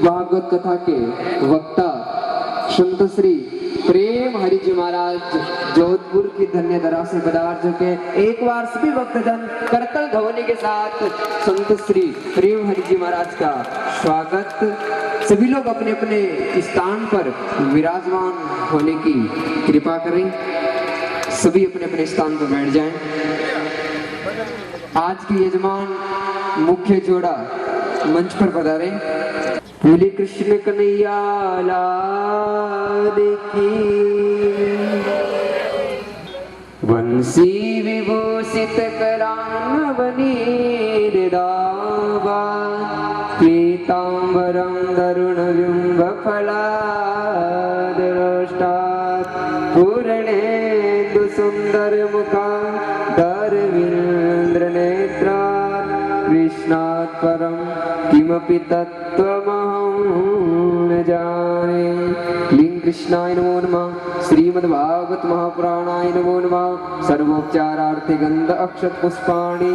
भागवत कथा के वक्ता संत श्री प्रेम हरि जी महाराज जोधपुर की धन्य धरा से पधार चुके। एक बार सभी भक्तजन करकल ध्वनि के साथ संत श्री प्रेम हरि जी महाराज का स्वागत। सभी लोग अपने अपने स्थान पर विराजमान होने की कृपा करें। सभी अपने अपने स्थान पर बैठ जाएं। आज के यजमान मुख्य जोड़ा मंच पर पधारे। बोले कृष्ण कन्हैया लाल की। वंशी विभूषित करानवनी दावा पीतांबरं तरुणबिंब फलादरोष्टात् पूर्णेन्दु सुंदर मुखा दरवीन्द्र नेत्रात् कृष्णात् परं किमपि तत्त्वमहं न जाने। लिंग कृष्णाय नमो नमः। श्रीमद्भागवत महापुराणाय नमो नमः। सर्वोपचारार्थे गंध अक्षत पुष्पाणि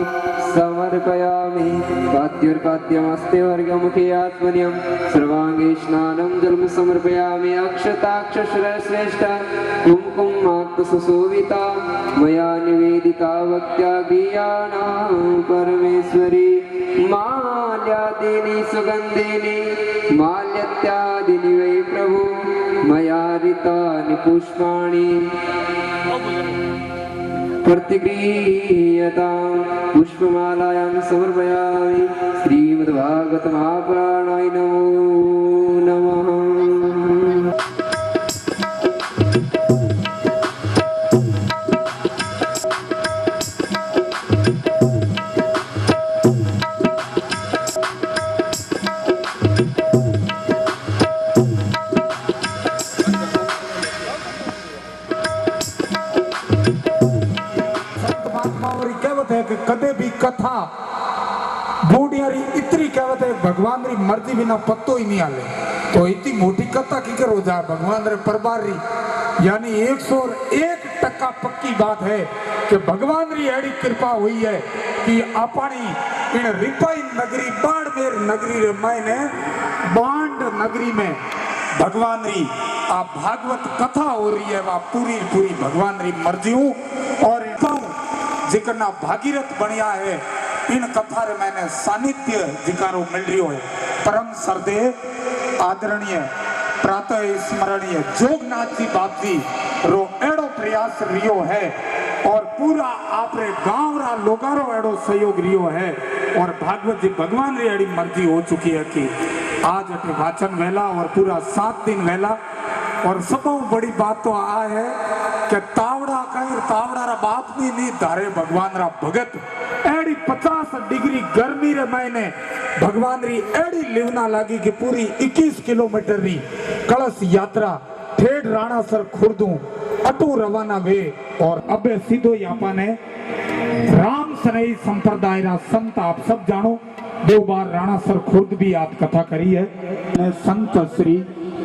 समर्पयामि। पाद्यर्पाद्यमस्ते वर्गमुखे आत्मन्यं सर्वांगे स्नानं जलम समर्पयामि। अक्षताक्षश्रेष्ठ कुमकुमात् सुशोभिता मया निवेदिता भक्त्या गीयानां परमेश्वरी। माल्यादीनि सुगन्धिनि माल्यत्यादीनि वै प्रभु मया ऋतानि पुष्पाणि प्रतिगृह्यतां पुष्पमालायां समर्पयामि। श्रीमद्भागवत महापुराणाय नमो नमः। कदे भी कथा बूढ़ियारी इतनी कहवत है भगवान री मर्जी बिना पत्तो ही नहीं आले। तो इतनी मोटी कथा की करो जा भगवान रे परबार री यानी 101% पक्की बात है कि भगवान री ऐडी कृपा हुई है कि अपनी इन रिपाई नगरी बाड़मेर नगरी रे मायने बांड नगरी में भगवान री आप भागवत कथा हो रही है। वह पूरी पूरी भगवान री मर्जी हूँ और जिकरना भागीरथ बनिया है। इन कथा रे मैंने सानिध्य जिकारो मिल रही है। परम सरदे आदरणीय प्रातः स्मरणीय जोगनाथ जी बाप जी रो एड़ो प्रयास रियो है और पूरा आपरे गांव रा लोगारो एड़ो सहयोग रियो है और भागवत जी भगवान री एड़ी मर्जी हो चुकी है कि आज अटे वाचन वेला और पूरा 7 दिन वेला। और सब बड़ी बात तो आ है कि तावड़ा कहीं तावड़ा रा बाप नहीं धारे भगवान रा भगत एड़ी 50 डिग्री गर्मी रे मायने भगवान री एड़ी लिवना लागी कि पूरी 21 किलोमीटर री कलश यात्रा ठेठ राणासर खुर्दू अटू रवाना वे। और अबे सीधो यापा ने राम सनई संप्रदाय रा संत आप सब जानो 2 बार राणासर खुर्द भी आप कथा करी है। संत श्री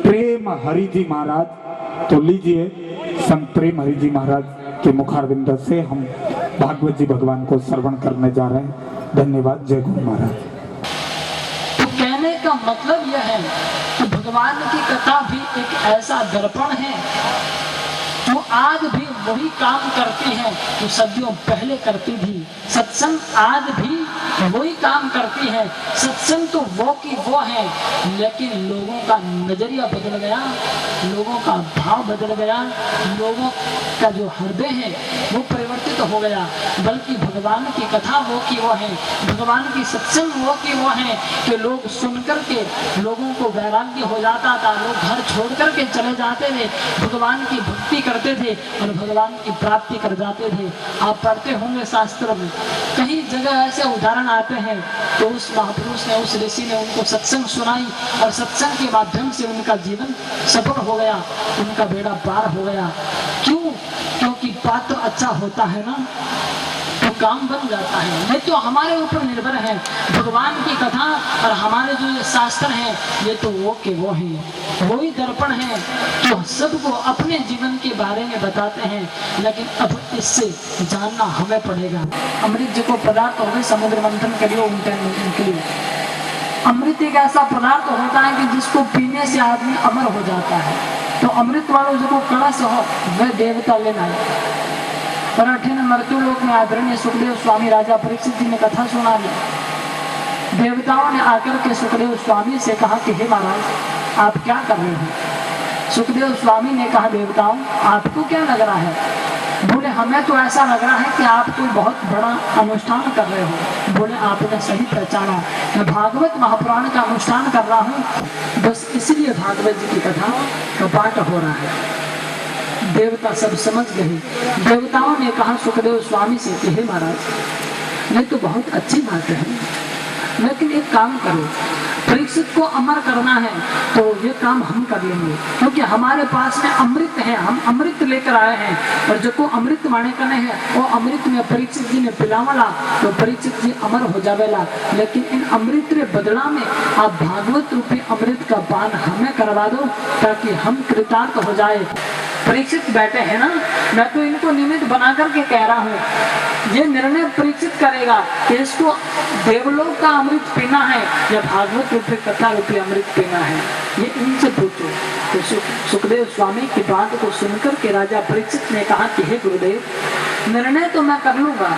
प्रेम हरि जी महाराज तो लीजिए संत प्रेम हरि जी महाराज के मुखारविंद से हम भागवत जी भगवान को श्रवण करने जा रहे हैं। धन्यवाद। जय गुरु महाराज। तो कहने का मतलब यह है कि भगवान की कथा भी एक ऐसा दर्पण है जो आज भी वही काम करती है जो सदियों पहले करती थी। सत्संग आज भी वही काम करती है। सत्संग तो वो की वो है लेकिन लोगों का नजरिया बदल गया, लोगों का भाव बदल गया, लोगों का जो हृदय है वो परिवर्तित हो गया। बल्कि भगवान की कथा वो की वो है, भगवान की सत्संग वो की वो है कि लोग सुन करके लोगों को वैराग्य हो जाता था, लोग घर छोड़ करके चले जाते थे, भगवान की भक्ति करते थे और भगवान की प्राप्ति कर जाते थे। आप पढ़ते होंगे शास्त्र में कई जगह ऐसे उदाहरण आते हैं तो उस महापुरुष ने उस ऋषि ने उनको सत्संग सुनाई और सत्संग के माध्यम से उनका जीवन सफल हो गया, उनका बेड़ा पार हो गया। क्यों? क्योंकि पात्र अच्छा होता है ना तो काम बन जाता है। ये तो हमारे ऊपर निर्भर है। भगवान की कथा और हमारे जो ये शास्त्र हैं ये तो वो के वो हैं, वही दर्पण है जो सबको अपने जीवन के बारे में बताते हैं। लेकिन अब इससे जानना हमें पड़ेगा। अमृत जी को पदार्थ हो गए समुद्र मंथन के लिए उनके लिए अमृत एक ऐसा पदार्थ होता है कि जिसको पीने से आदमी अमर हो जाता है। तो अमृत वालों जो कलश हो वह देवता लेना है। पर 8वें मृत्यु लोक में आदरणीय सुखदेव स्वामी राजा परीक्षित जी ने कथा सुना ली। देवताओं ने आकर के सुखदेव स्वामी से कहा कि हे महाराज आप क्या कर रहे हो। सुखदेव स्वामी ने कहा देवताओं आपको क्या लग रहा है। बोले हमें तो ऐसा लग रहा है कि आप कोई बहुत बड़ा अनुष्ठान कर रहे हो। बोले आपने सही पहचाना, मैं भागवत महापुराण का अनुष्ठान कर रहा हूँ, बस इसलिए भागवत जी की कथा का पाठ हो रहा है। देवता सब समझ गए। देवताओं ने कहा सुखदेव स्वामी से कि हे महाराज ये तो बहुत अच्छी बात है, लेकिन एक काम करो, परीक्षित को अमर करना है तो ये काम हम कर लेंगे, क्योंकि हमारे पास में अमृत है, हम अमृत लेकर आए हैं। और जो को अमृत माने करने हैं वो अमृत में परीक्षित जी ने पिलावला तो परीक्षित जी अमर हो जावेला। लेकिन इन अमृत के बदला में आप भागवत रूपी अमृत का पान हमें करवा दो ताकि हम कृतार्थ हो जाए। परीक्षित बैठे हैं ना, मैं तो इनको निमित्त बना करके कह रहा हूँ, ये निर्णय परीक्षित करेगा कि इसको देवलोक का अमृत पीना है या भागवत रूपी कथा रूपी अमृत पीना है, ये इनसे पूछो। तो सुखदेव स्वामी की बात को सुनकर के राजा परीक्षित ने कहा कि हे गुरुदेव निर्णय तो मैं कर लूंगा,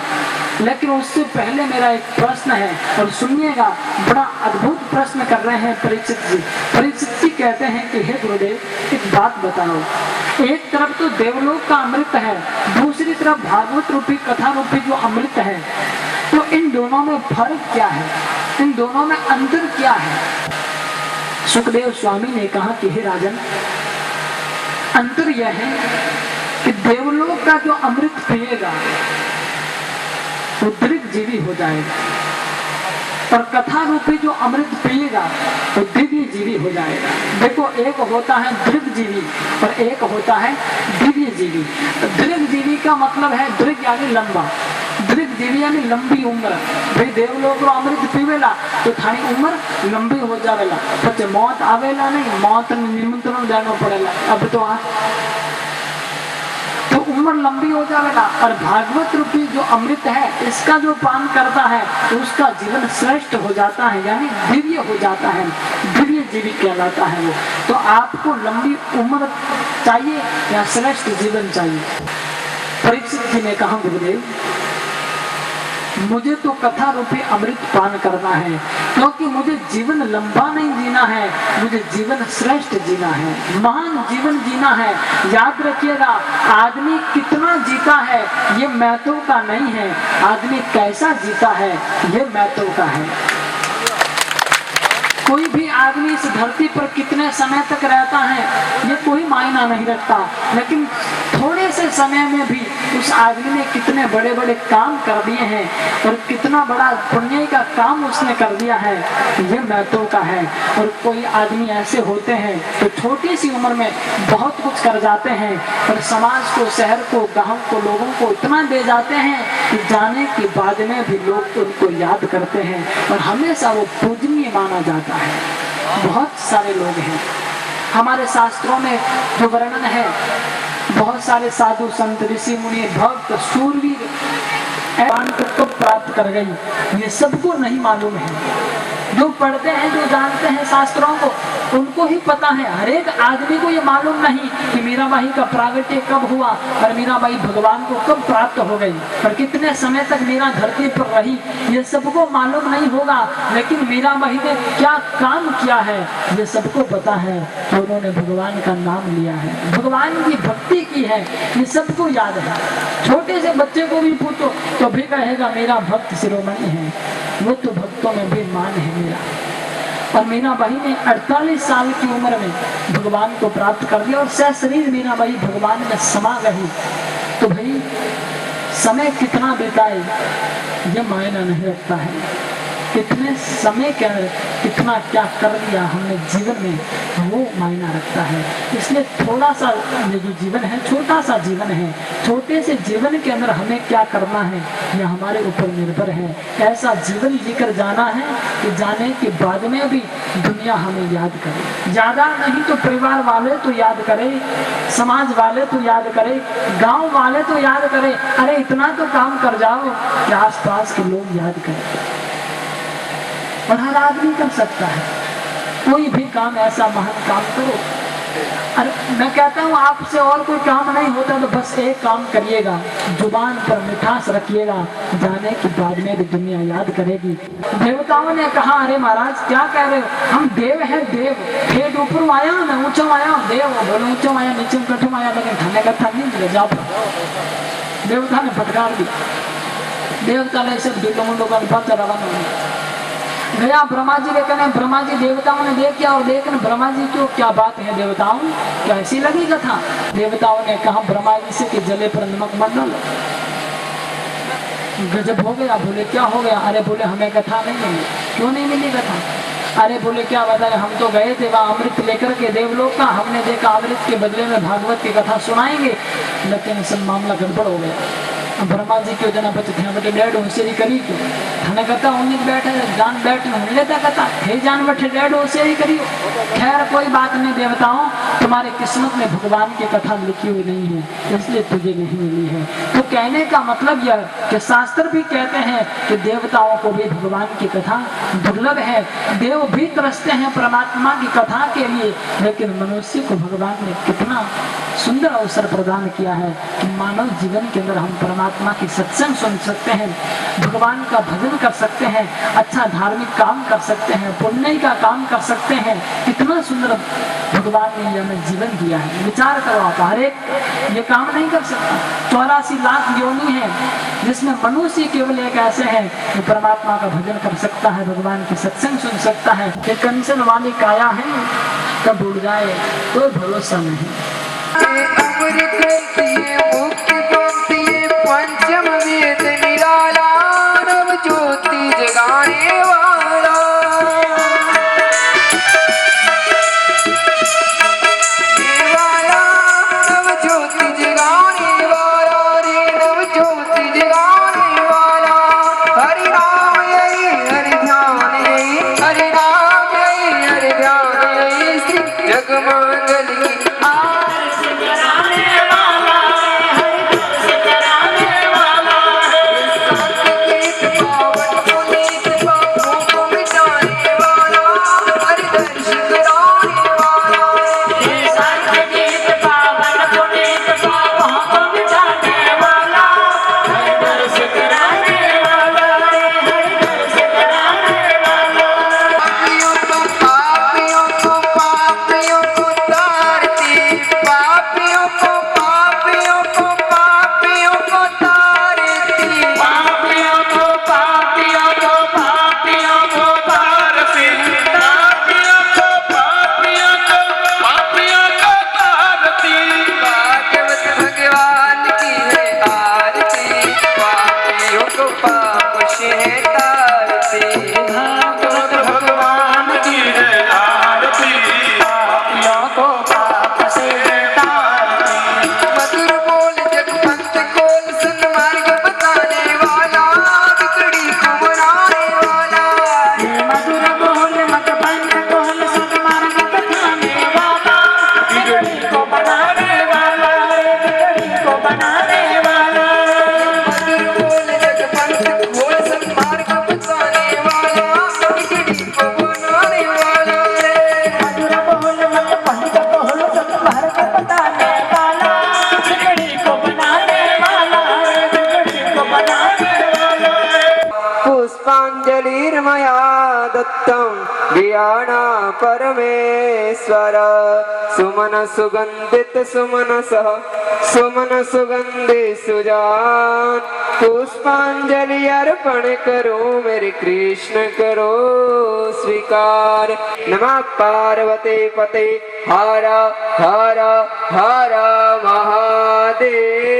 लेकिन उससे पहले मेरा एक प्रश्न है और सुनिएगा। बड़ा अद्भुत प्रश्न कर रहे हैं परीक्षित जी। परीक्षित जी कहते हैं कि हे गुरुदेव एक बात बताओ, एक तरफ तो देवलोक का अमृत है, दूसरी तरफ भागवत रूपी कथा रूपी जो अमृत है, तो इन दोनों में फर्क क्या है, इन दोनों में अंतर क्या है। सुखदेव स्वामी ने कहा कि हे राजन अंतर यह है कि देवलोक का जो अमृत पिएगा वो दीर्घजीवी हो जाएगा, और कथा रूपी जो अमृत पिएगा वो दिव्य जीवी हो जाएगा। देखो एक होता है दीर्घजीवी और एक होता है दिव्य जीवी। दीर्घजीवी का मतलब है दीर्घ यानी लंबा, दीर्घजीवी यानी लंबी उम्र। भाई देवलोक अमृत पीवेला तो थारी उम्र लंबी हो जावेला, पचे मौत आवेला नहीं, मौत निमंत्रण देना पड़ेगा। अब तो उम्र लंबी हो जाएगा। और भागवत रूपी जो अमृत है इसका जो पान करता है तो उसका जीवन श्रेष्ठ हो जाता है, यानी दिव्य हो जाता है, दिव्य जीवी कहलाता है वो। तो आपको लंबी उम्र चाहिए या श्रेष्ठ जीवन चाहिए। परीक्षित जी ने कहा गुरुदेव मुझे तो कथा रूपी अमृत पान करना है, क्योंकि मुझे जीवन लंबा नहीं जीना है, मुझे जीवन श्रेष्ठ जीना है, महान जीवन जीना है। याद रखिएगा आदमी कितना जीता है ये महत्व का नहीं है, आदमी कैसा जीता है ये महत्व का है। कोई भी आदमी इस धरती पर कितने समय तक रहता है ये कोई मायना नहीं रखता, लेकिन थोड़े से समय में भी उस आदमी ने कितने बड़े बड़े काम कर दिए हैं और कितना बड़ा पुण्य का काम उसने कर दिया है ये महत्व का है। और कोई आदमी ऐसे होते हैं तो छोटी सी उम्र में बहुत कुछ कर जाते हैं और समाज को, शहर को, गांव को, लोगों को इतना दे जाते हैं कि जाने के बाद में भी लोग उनको याद करते हैं और हमेशा वो पूजनीय माना जाता है। बहुत सारे लोग हैं हमारे शास्त्रों में जो वर्णन है, बहुत सारे साधु संत ऋषि मुनि भक्त शूरवीर को प्राप्त कर गई, ये सबको नहीं मालूम है। जो पढ़ते हैं, जो जानते हैं शास्त्रों को, उनको ही पता है। हर एक आदमी को ये मालूम नहीं कि मीराबाई का प्रागट्य कब हुआ और मीराबाई भगवान को कब प्राप्त हो गई और कितने समय तक मीरा धरती पर रही, ये सबको मालूम नहीं होगा। लेकिन मीराबाई ने क्या काम किया है ये सबको पता है। तो उन्होंने भगवान का नाम लिया है, भगवान की भक्ति की है, ये सबको याद है। छोटे से बच्चे को भी पूछो तो भी कहेगा मेरा भक्त शिरोमणि है, वो तो भक्तों में भी मान है मेरा। और मीराबाई ने 48 साल की उम्र में भगवान को प्राप्त कर दिया और सशरीर मीराबाई भगवान में समा गई। तो भाई समय कितना बिताए ये मायना नहीं रखता है, कितने समय के अंदर कितना क्या कर लिया हमने जीवन में वो मायना रखता है। इसलिए थोड़ा सा ये जो जीवन है, छोटा सा जीवन है, छोटे से जीवन के अंदर हमें क्या करना है ये हमारे ऊपर निर्भर है। ऐसा जीवन जीकर जाना है कि जाने के बाद में भी दुनिया हमें याद करे। ज्यादा नहीं तो परिवार वाले तो याद करे, समाज वाले तो याद करे, गांव वाले तो याद करे, अरे इतना तो काम कर जाओ कि आसपास के लोग याद करें। और हर आदमी कर सकता है। कोई भी काम ऐसा महान काम करो। अरे मैं कहता हूँ आपसे और कोई काम नहीं होता तो बस एक काम करिएगा, जुबान पर मिठास रखिएगा, जाने के बाद में भी दुनिया याद करेगी। देवताओं ने कहा अरे महाराज क्या कह रहे हो, हम देव हैं देव, फेट ऊपर आया मैं ऊंचा आया देव, बोलो ऊंचा आया नीचे कठम आया, लेकिन खाने का था नहीं जा। देवता ने फटकार दी, देवता ने सब दिलो मुंडो का पता रवाना गया ब्रह्मा जी के कहने। ब्रह्मा जी देवताओं ने देखा और देखने ब्रह्मा जी क्यों क्या बात है देवताओं, क्या ऐसी लगी कथा। देवताओं ने कहा ब्रह्मा जी से कि जले पर नमक मत डालो। गजब हो गया। बोले क्या हो गया, अरे बोले हमें कथा नहीं मिली। क्यों नहीं मिली कथा, अरे बोले क्या बताए, हम तो गए थे वहाँ अमृत लेकर के देवलोक का, हमने देखा अमृत के बदले में भागवत की कथा सुनाएंगे, लेकिन सब मामला गड़बड़ हो गया। ब्रह्मा जी क्यों जना बचे थे बटे डेढ़ होशियारी करी क्यों थाने कहता उन्हीं बैठे जान बैठ नहीं लेता कहता हे जान बैठे डेढ़ होशियारी करी। खैर कोई बात नहीं देवताओं, तुम्हारे किस्मत में भगवान की कथा लिखी हुई नहीं है, इसलिए तुझे नहीं मिली है। तो कहने का मतलब यह कि शास्त्र भी कहते हैं कि देवताओं को भी भगवान की कथा दुर्लभ है। देव भी तरसते हैं परमात्मा की कथा के लिए, लेकिन मनुष्य को भगवान ने कितना सुंदर अवसर प्रदान किया है कि मानव जीवन के अंदर हम परमात्मा की सत्संग सुन सकते हैं, भगवान का भजन कर सकते हैं, अच्छा धार्मिक काम कर सकते हैं, पुण्य का काम कर सकते हैं। कितना सुंदर भगवान ने हमें जीवन दिया है। विचार करो आप, हर एक ये काम नहीं कर सकता। 84 लाख योनि है जिसमें मनुष्य केवल एक ऐसे हैं जो परमात्मा का भजन कर सकता है, भगवान की सत्संग सुन सकता है। ये कंचन वाली काया है, कब उड़ जाए कोई भरोसा नहीं। पंचम वेद निराला नव ज्योति जगाने वाला, नव ज्योति जगाने वाला रे, नव ज्योति जगाने वाला। हरि नाम यही हरि ध्यान यही, हरि नाम यही हरि ध्यान यही, श्री जगमंगल की पुष्पांजलिर्मया दत्तं ज्ञाना परमेश्वर, सुमन सुगंधित सुमनसः सुमन सुगंधि सुजान। पुष्पांजलि अर्पण करो मेरे कृष्ण करो स्वीकार। नमः पार्वती पते हर हर हर महादेव।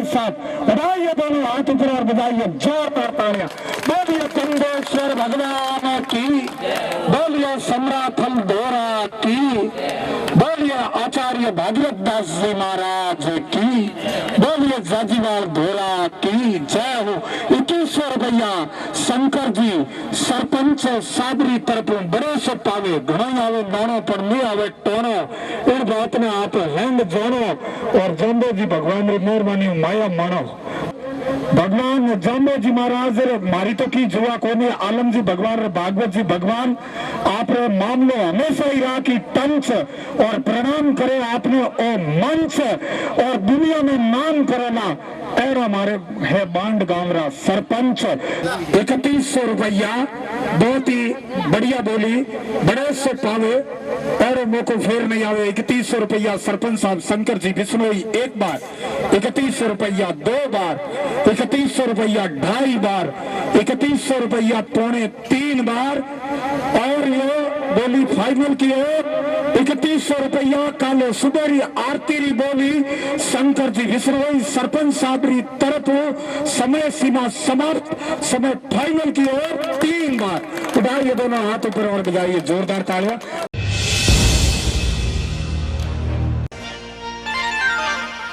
साथ उठाइए दोनों हाथ ऊपर और बजाइए जोरदार तालियां। बोलिए चंदेश्वर भगवान की, बोलिए सम्राट हलदोरा की, बोलिए आचार्य भागवत दास जी महाराज की, बोलिए जाजीवाल धोरा की जय हो। 2100 रुपया शंकर जी सरपंच साबरी तरफ बड़े से पावे, घणो आवे नाणो पर नहीं आवे टोनो। इन बात ने आप हैंड जानो और जाम्बो जी भगवान री मेहरबानी माया मानो। भगवान जाम्बो जी महाराज मारी तो की जुआ कोने आलम जी भगवान भागवत जी भगवान आप मामलो हमेशा ही रहा कि टंच और प्रणाम करे आपने ओ मंच और दुनिया में नाम करेना और हमारे है बांड गांवरा सरपंच। 3100 रुपया बहुत ही बढ़िया बोली, बड़े से पावे और मोको फेर नहीं आवे। 3100 रुपया सरपंच साहब शंकर जी बिश्नोई एक बार, 3100 रुपया 2 बार, 3100 रुपया 2.5 बार, 3100 रुपया 2.25 बार और ये बोली फाइनल की ओर 3100 रुपया कालो सुबेरी आरती री बोली शंकर जी विश्रोई सरपंच साहब री तरफ समय सीमा समाप्त, समय फाइनल की ओर 3 बार। उठाइए दोनों हाथ ऊपर और बजाइए जोरदार तालियां।